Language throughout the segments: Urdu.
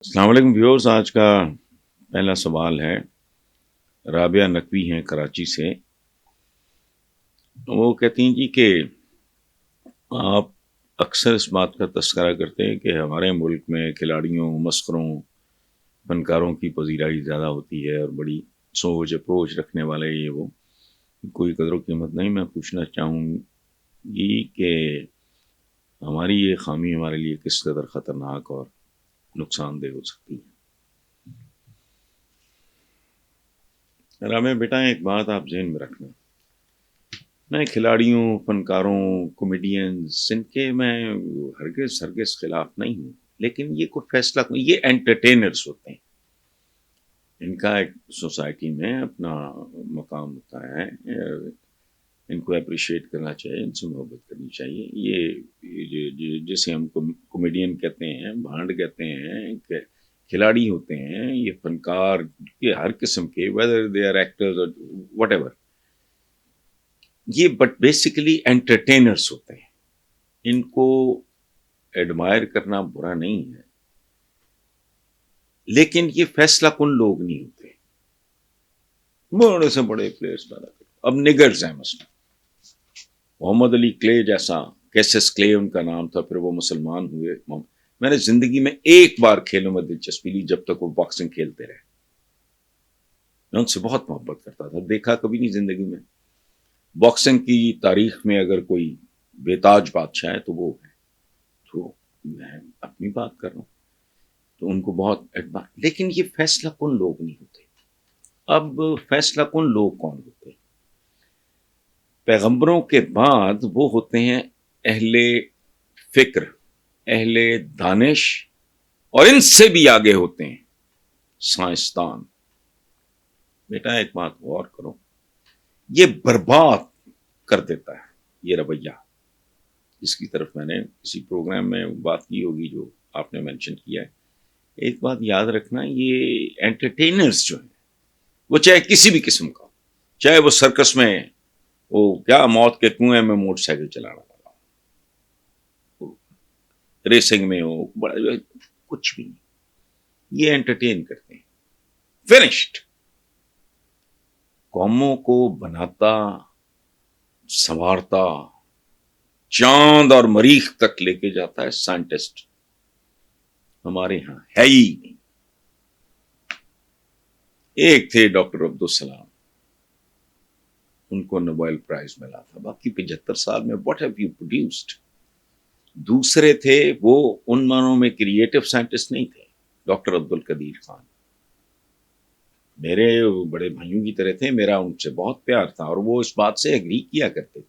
السلام علیکم ویورز، آج کا پہلا سوال ہے رابعہ نقوی ہیں کراچی سے۔ وہ کہتی ہیں جی کہ آپ اکثر اس بات کا تذکرہ کرتے ہیں کہ ہمارے ملک میں کھلاڑیوں، مسخروں، فنکاروں کی پذیرائی زیادہ ہوتی ہے اور بڑی سوچ اپروچ رکھنے والے یہ وہ کوئی قدر و قیمت نہیں۔ میں پوچھنا چاہوں گی کہ ہماری یہ خامی ہمارے لیے کس قدر خطرناک اور نقصان دہ ہو سکتی ہے۔ رامے بیٹا، ایک بات آپ ذہن میں رکھنا، میں کھلاڑیوں، فنکاروں، کامیڈینز ان کے میں ہرگز خلاف نہیں ہوں، لیکن یہ کوئی فیصلہ، یہ انٹرٹینرز ہوتے ہیں، ان کا ایک سوسائٹی میں اپنا مقام ہوتا ہے، ان کو اپریشیٹ کرنا چاہیے، ان سے محبت کرنی چاہیے۔ یہ جسے ہم کامیڈین کہتے ہیں، بھانڈ کہتے ہیں، کھلاڑی ہوتے ہیں، یہ فنکار، یہ ہر قسم کے، ویدر دے آر ایکٹرز اور وٹ ایور، یہ بٹ بیسیکلی انٹرٹینرز ہوتے ہیں۔ ان کو ایڈمائر کرنا برا نہیں ہے، لیکن یہ فیصلہ کن لوگ نہیں ہوتے۔ بڑے سے بڑے پلیئرز پیدا کرتے، اب نگرز ہیں مثلا محمد علی کلے جیسا، کیسس کلے ان کا نام تھا، پھر وہ مسلمان ہوئے۔ میں نے زندگی میں ایک بار کھیلوں میں دلچسپی لی جب تک وہ باکسنگ کھیلتے رہے۔ میں ان سے بہت محبت کرتا تھا، دیکھا کبھی نہیں زندگی میں۔ باکسنگ کی تاریخ میں اگر کوئی بے تاج بادشاہ ہے تو وہ ہے، تو میں اپنی بات کر رہا ہوں، تو ان کو بہت ایڈمائر، لیکن یہ فیصلہ کن لوگ نہیں ہوتے۔ اب فیصلہ کن لوگ کون ہوتے ہیں؟ پیغمبروں کے بعد وہ ہوتے ہیں اہل فکر، اہل دانش، اور ان سے بھی آگے ہوتے ہیں سائنسدان۔ بیٹا ایک بات غور کرو، یہ برباد کر دیتا ہے یہ رویہ، جس کی طرف میں نے کسی پروگرام میں بات کی ہوگی جو آپ نے مینشن کیا ہے۔ ایک بات یاد رکھنا، یہ انٹرٹینرز جو ہیں، وہ چاہے کسی بھی قسم کا، چاہے وہ سرکس میں وہ کیا موت کے کنویں میں موٹر سائیکل چلانا والا ہو، ریسنگ میں ہو، بڑا کچھ بھی نہیں، یہ انٹرٹین کرتے ہیں۔ فنشڈ۔ قوموں کو بناتا، سنوارتا، چاند اور مریخ تک لے کے جاتا ہے سائنٹسٹ، ہمارے ہاں ہے ہی نہیں۔ ایک تھے ڈاکٹر عبدالسلام، ان کو نوبل پرائز ملا تھا، باقی 75 سال میں واٹ ہیو یو پروڈیوسڈ۔ دوسرے تھے، وہ ان معنوں میں کریٹو سائنٹسٹ نہیں تھے، ڈاکٹر عبدالقدیر خان میرے بڑے بھائیوں کی طرح تھے، میرا ان سے بہت پیار تھا، اور وہ اس بات سے ایگری کیا کرتے تھے۔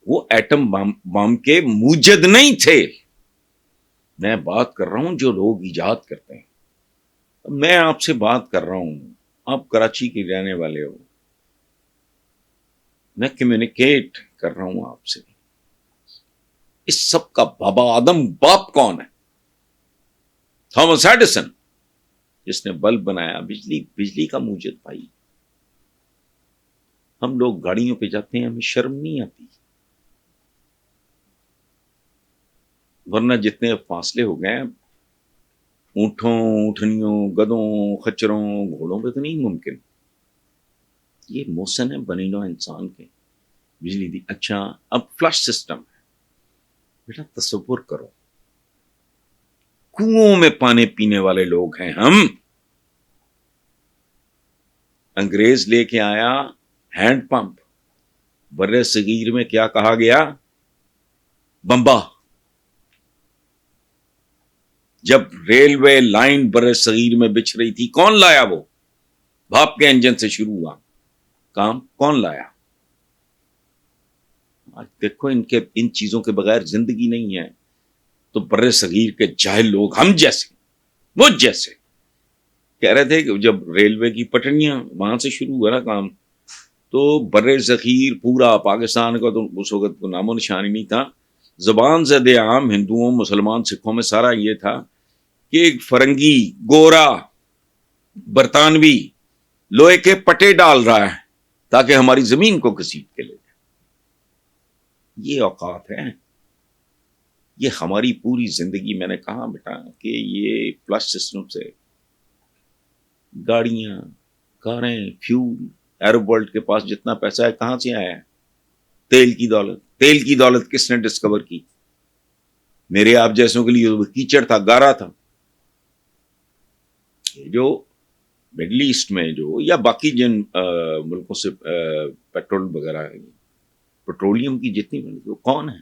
وہ ایٹم بم کے موجد نہیں تھے، میں بات کر رہا ہوں جو لوگ ایجاد کرتے ہیں۔ میں آپ سے بات کر رہا ہوں، آپ کراچی کے رہنے والے ہو، میں کمیونیکیٹ کر رہا ہوں آپ سے۔ اس سب کا بابا آدم باپ کون ہے؟ تھامس ایڈیسن، جس نے بلب بنایا، بجلی کا موجد پائی۔ ہم لوگ گاڑیوں پہ جاتے ہیں، ہمیں شرم نہیں آتی، ورنہ جتنے فاصلے ہو گئے اونٹوں، اونٹنیوں، گدوں، خچروں، گھوڑوں پہ تو نہیں ممکن۔ یہ موشن ہے بنی نوع انسان کے، بجلی دی۔ اچھا، اب فلش سسٹم ہے، بیٹا تصور کرو، کنووں میں پانی پینے والے لوگ ہیں ہم۔ انگریز لے کے آیا ہینڈ پمپ، بر صغیر میں کیا کہا گیا؟ بمبا۔ جب ریلوے لائن بر صغیر میں بچھ رہی تھی، کون لایا؟ وہ بھاپ کے انجن سے شروع ہوا کام، کون لایا؟ آج دیکھو ان چیزوں کے بغیر زندگی نہیں ہے، تو بر صغیر کے جاہل لوگ، ہم جیسے، مجھ جیسے، کہہ رہے تھے کہ جب ریلوے کی پٹڑیاں وہاں سے شروع ہوا نا کام، تو بر صغیر پورا پاکستان کا تو اس وقت نام و نشان نہیں تھا، زبان زد عام ہندوؤں، مسلمان، سکھوں میں سارا یہ تھا کہ ایک فرنگی گورا برطانوی لوہے کے پٹے ڈال رہا ہے تاکہ ہماری زمین کو گھسیٹ کے لے جائے۔ یہ اوقات ہے، یہ ہماری پوری زندگی، میں نے کہا بیٹا کہ یہ فلش سسٹم سے گاڑیاں، کاریں، فیول، عرب ورلڈ کے پاس جتنا پیسہ ہے کہاں سے آیا ہے؟ تیل کی دولت. تیل کی دولت کس نے ڈسکور کی؟ میرے آپ جیسوں کے لیے کیچڑ تھا، گارا تھا. جو مڈل ایسٹ میں جو یا باقی جن ملکوں سے پیٹرول وغیرہ پیٹرولیم کی جتنی وہ کون ہے؟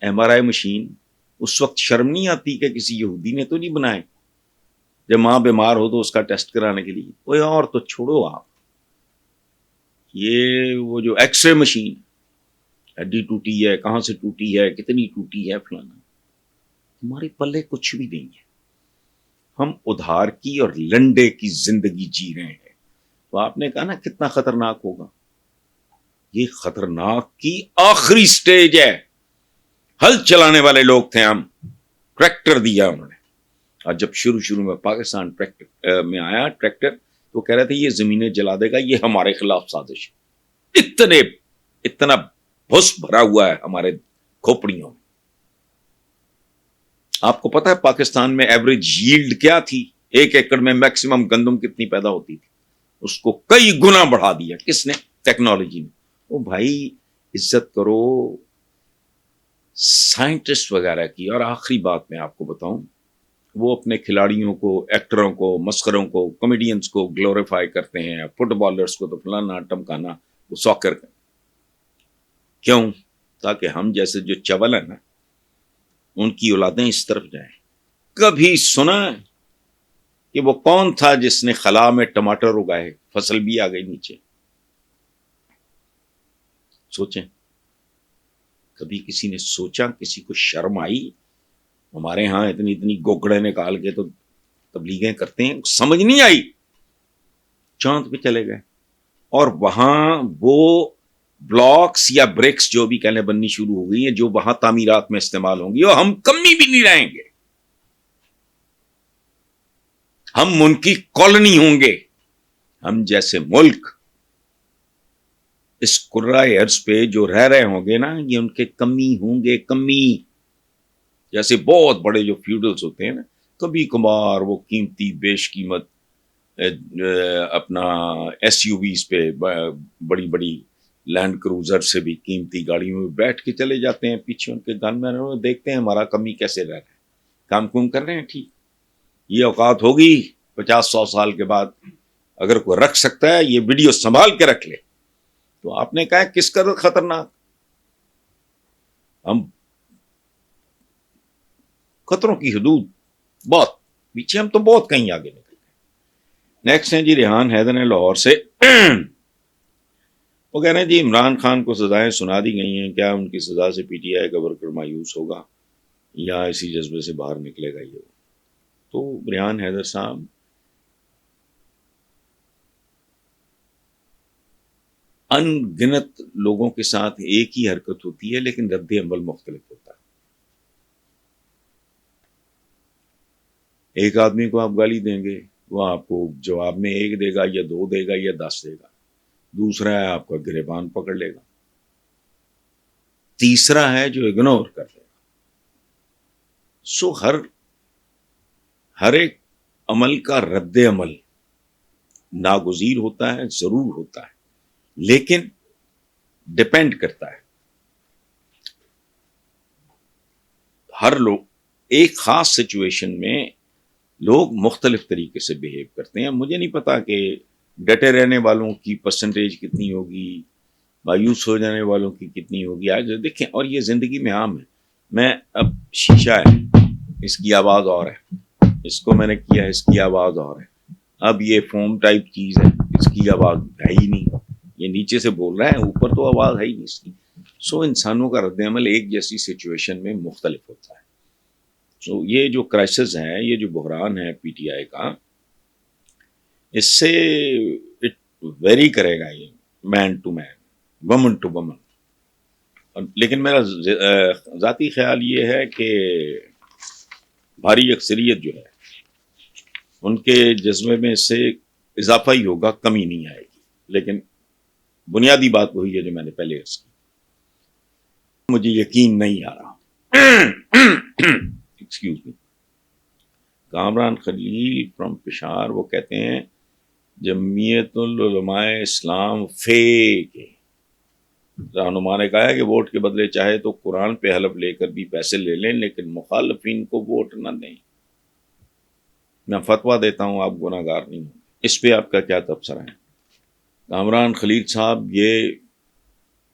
ایم آر آئی مشین اس وقت شرم نہیں آتی کہ کسی یہودی نے تو نہیں بنائے؟ جب ماں بیمار ہو تو اس کا ٹیسٹ کرانے کے لیے. کوئی اور تو چھوڑو آپ، یہ وہ جو ایکس رے مشین، ہڈی ٹوٹی ہے، کہاں سے ٹوٹی ہے، کتنی ٹوٹی ہے، فلانا. ہمارے پلے کچھ بھی نہیں ہے. ہم ادھار کی اور لنڈے کی زندگی جی رہے ہیں. تو آپ نے کہا نا کتنا خطرناک ہوگا. یہ خطرناک کی آخری سٹیج ہے. ہل چلانے والے لوگ تھے ہم، ٹریکٹر دیا انہوں نے. اور جب شروع میں پاکستان ٹریکٹر میں آیا ٹریکٹر، تو کہہ رہے تھے یہ زمینیں جلا دے گا، یہ ہمارے خلاف سازش. اتنا بھس بھرا ہوا ہے ہمارے کھوپڑیوں میں. آپ کو پتا ہے پاکستان میں ایوریج ییلڈ کیا تھی؟ 1 ایکڑ میں میکسیمم گندم کتنی پیدا ہوتی تھی؟ اس کو کئی گنا بڑھا دیا. کس نے؟ ٹیکنالوجی نے. او بھائی عزت کرو سائنٹسٹ وغیرہ کی. اور آخری بات میں آپ کو بتاؤں، وہ اپنے کھلاڑیوں کو، ایکٹروں کو، مسخروں کو، کامیڈینز کو گلوریفائی کرتے ہیں، فٹ بالرز کو تو فلانا ٹمکانا، وہ ساکر کا. کیوں؟ تاکہ ہم جیسے جو چول ہیں نا، ان کی اولادیں اس طرف جائیں. کبھی سنا کہ وہ کون تھا جس نے خلا میں ٹماٹر اگائے، فصل بھی آ گئی نیچے؟ سوچیں، کبھی کسی نے سوچا؟ کسی کو شرم آئی؟ ہمارے ہاں اتنی گوگڑے نکال کے تو تبلیغیں کرتے ہیں، سمجھ نہیں آئی. چاند پہ چلے گئے اور وہاں وہ بلاکس یا بریکس جو بھی کہنے بننی شروع ہو گئی ہیں، جو وہاں تعمیرات میں استعمال ہوں گی، اور ہم کمی بھی نہیں رہیں گے. ہم ان کی کالونی ہوں گے. ہم جیسے ملک اس کرۂ ارض پہ جو رہ رہے ہوں گے نا، یہ ان کے کمی ہوں گے. کمی جیسے بہت بڑے جو فیوڈلز ہوتے ہیں نا، کبھی کبھار وہ قیمتی بیش قیمت اپنا ایس یو ویز پہ، بڑی بڑی لینڈ کروزر سے بھی قیمتی گاڑیوں میں بیٹھ کے چلے جاتے ہیں، پیچھے ان کے گن میں دیکھتے ہیں ہمارا کمی کیسے رہ رہا ہے. کام کم کر رہے ہیں. ٹھیک، یہ اوقات ہوگی 50-100 سال کے بعد، اگر کوئی رکھ سکتا ہے یہ ویڈیو سنبھال کے رکھ لے. تو آپ نے کہا کس قدر خطرناک. ہم خطروں کی حدود بہت پیچھے، ہم تو بہت کہیں آگے نکل گئے. نیکسٹ ہیں جی ریحان حیدر ہیں لاہور سے. وہ کہہ رہے ہیں جی عمران خان کو سزائیں سنا دی گئی ہیں، کیا ان کی سزا سے پی ٹی آئی کا ورکر مایوس ہوگا یا اسی جذبے سے باہر نکلے گا؟ یہ تو ریحان حیدر صاحب، ان گنت لوگوں کے ساتھ ایک ہی حرکت ہوتی ہے لیکن رد عمل مختلف ہوتا ہے. ایک آدمی کو آپ گالی دیں گے، وہ آپ کو جواب میں 1 دے گا یا 2 دے گا یا 10 دے گا. دوسرا ہے آپ کا گریبان پکڑ لے گا. تیسرا ہے جو اگنور کر لے گا. سو ہر ایک عمل کا رد عمل ناگزیر ہوتا ہے، ضرور ہوتا ہے، لیکن ڈپینڈ کرتا ہے. ہر لوگ ایک خاص سچویشن میں لوگ مختلف طریقے سے بیہیو کرتے ہیں. مجھے نہیں پتا کہ ڈٹے رہنے والوں کی پرسنٹیج کتنی ہوگی، مایوس ہو جانے والوں کی کتنی ہوگی. آج دیکھیں، اور یہ زندگی میں عام ہے. میں اب شیشہ ہے، اس کی آواز اور ہے، اس کو میں نے کیا، اس کی آواز اور ہے. اب یہ فوم ٹائپ چیز ہے، اس کی آواز ہے ہی نہیں. یہ نیچے سے بول رہا ہے، اوپر تو آواز ہے ہی نہیں اس کی. سو انسانوں کا رد عمل ایک جیسی سچویشن میں مختلف ہوتا ہے. سو یہ جو کرائسس ہے، یہ جو بحران ہے پی ٹی آئی کا، اس سے ویری کرے گا یہ man to man, woman to woman. لیکن میرا ذاتی خیال یہ ہے کہ بھاری اکثریت جو ہے ان کے جذبے میں اس سے اضافہ ہی ہوگا، کمی نہیں آئے گی. لیکن بنیادی بات وہی ہے جو میں نے پہلے عرض کی. مجھے یقین نہیں آ رہا excuse me, Kamran Khalil from Peshawar, وہ کہتے ہیں جمعیت العلماء اسلام فیک ہے. رہنما نے کہا ہے کہ ووٹ کے بدلے چاہے تو قرآن پہ حلف لے کر بھی پیسے لے لیں، لیکن مخالفین کو ووٹ نہ دیں. میں فتویٰ دیتا ہوں، آپ گناہ گار نہیں ہوں. اس پہ آپ کا کیا تبصرہ ہے؟ کامران خلیل صاحب، یہ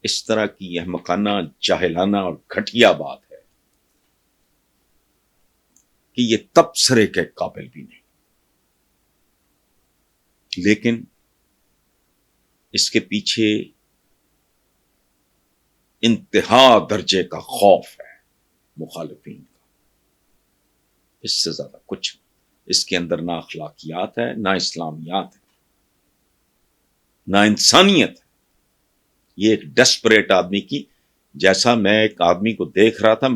اس طرح کی احمقانہ، جاہلانہ اور گھٹیا بات ہے کہ یہ تبصرے کے قابل بھی نہیں. لیکن اس کے پیچھے انتہا درجے کا خوف ہے مخالفین کا، اس سے زیادہ کچھ نہیں. اس کے اندر نہ اخلاقیات ہے، نہ اسلامیات ہے، نہ انسانیت ہے. یہ ایک ڈسپریٹ آدمی کی، جیسا میں ایک آدمی کو دیکھ رہا تھا،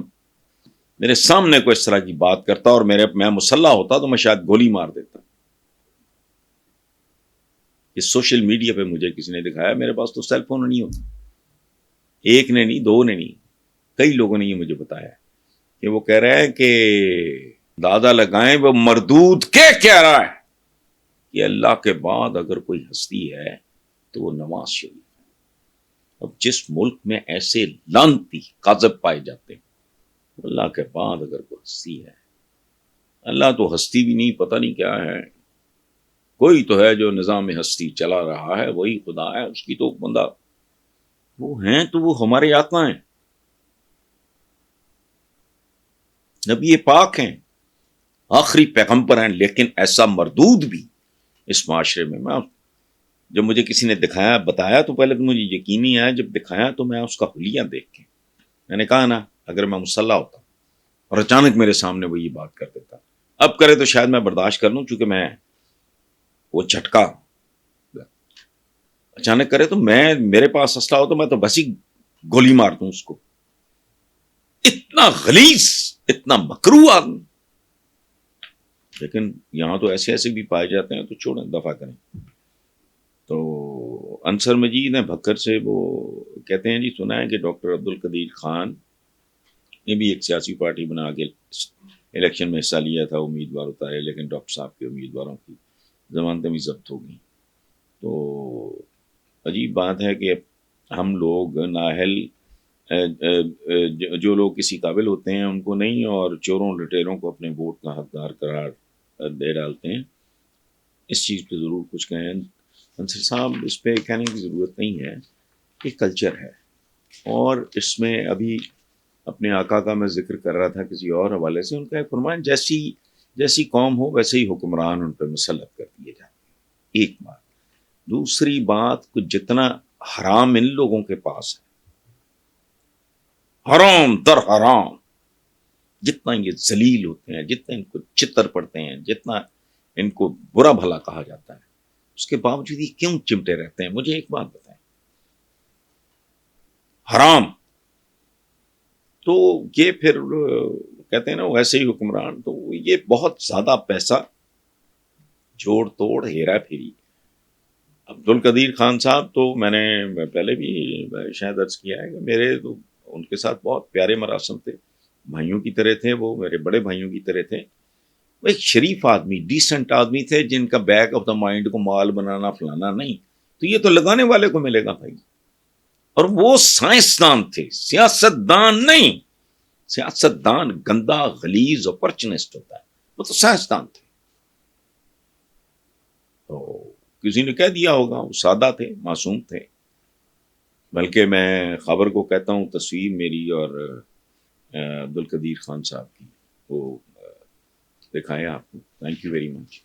میرے سامنے کوئی اس طرح کی بات کرتا اور میں مسلح ہوتا تو میں شاید گولی مار دیتا. یہ سوشل میڈیا پہ مجھے کسی نے دکھایا، میرے پاس تو سیل فون نہیں ہوتا. ایک نے نہیں، دو نے نہیں، کئی لوگوں نے یہ مجھے بتایا کہ وہ کہہ رہے ہیں کہ دادا لگائیں وہ مردود کے کہہ رہا ہے کہ اللہ کے بعد اگر کوئی ہستی ہے تو وہ نواز شریف ہے. اب جس ملک میں ایسے لانتی کاذب پائے جاتے ہیں، اللہ کے بعد اگر کوئی ہستی ہے، اللہ تو ہستی بھی نہیں، پتہ نہیں کیا ہے، کوئی تو ہے جو نظام ہستی چلا رہا ہے، وہی خدا ہے. اس کی تو بندہ وہ ہیں تو وہ ہمارے آقا ہیں، نبی پاک ہیں، آخری پیغمبر ہیں. لیکن ایسا مردود بھی اس معاشرے میں جب مجھے کسی نے دکھایا، بتایا تو پہلے تو مجھے یقین نہیں آیا، جب دکھایا تو میں اس کا حلیہ دیکھ کے میں نے کہا نا، اگر میں مسلح ہوتا اور اچانک میرے سامنے وہ یہ بات کر دیتا، اب کرے تو شاید میں برداشت کر لوں، چونکہ میں وہ جھٹکا اچانک کرے تو میرے پاس اسلحہ ہو تو میں تو بس ہی گولی مار دوں اس کو. اتنا غلیظ، اتنا مکروہ آدمی. لیکن یہاں تو ایسے ایسے بھی پائے جاتے ہیں، تو چھوڑیں، دفع کریں. تو انصر مجید ہیں بھکر سے، وہ کہتے ہیں جی سنا ہے کہ ڈاکٹر عبدالقدیر خان نے بھی ایک سیاسی پارٹی بنا کے الیکشن میں حصہ لیا تھا، امیدوار ہوتا ہے، لیکن ڈاکٹر صاحب کے امیدواروں کی ضمانتیں بھی ضبط ہو گئیں. تو عجیب بات ہے کہ ہم لوگ نااہل، جو لوگ کسی قابل ہوتے ہیں ان کو نہیں، اور چوروں لٹیروں کو اپنے ووٹ کا حقدار قرار دے ڈالتے ہیں. اس چیز پہ ضرور کچھ کہیں انصر صاحب. اس پہ کہنے کی ضرورت نہیں ہے، یہ کلچر ہے. اور اس میں ابھی اپنے آقا کا میں ذکر کر رہا تھا کسی اور حوالے سے، ان کا ایک فرمان، جیسی قوم ہو ویسے ہی حکمران ان پہ مسلط کر دیے جاتے ہیں. ایک بات. دوسری بات، جتنا حرام ان لوگوں کے پاس ہے، حرام در حرام، جتنا یہ ذلیل ہوتے ہیں، جتنا ان کو چتر پڑتے ہیں، جتنا ان کو برا بھلا کہا جاتا ہے، اس کے باوجود یہ کیوں چمٹے رہتے ہیں؟ مجھے ایک بات بتائیں. حرام تو یہ پھر کہتے ہیں نا ویسے ہی حکمران، تو یہ بہت زیادہ پیسہ جوڑ توڑ، ہیرا پھیری. عبدالقدیر خان صاحب تو میں نے پہلے بھی شاید عرض کیا ہے کہ میرے تو ان کے ساتھ بہت پیارے مراسم تھے، بھائیوں کی طرح تھے، وہ میرے بڑے بھائیوں کی طرح تھے. وہ ایک شریف آدمی، ڈیسنٹ آدمی تھے، جن کا بیک آف دا مائنڈ کو مال بنانا فلانا نہیں. تو یہ تو لگانے والے کو ملے گا بھائی. اور وہ سائنسدان تھے، سیاست دان نہیں. سیاست دان گندا، غلیظ، اپرچونسٹ ہوتا ہے، وہ تو سائنسدان تھے. تو کسی نے کہہ دیا ہوگا، وہ سادہ تھے، معصوم تھے. بلکہ میں خبر کو کہتا ہوں، تصویر میری اور عبدالقدیر خان صاحب کی وہ دکھائیں آپ کو. Thank you very much.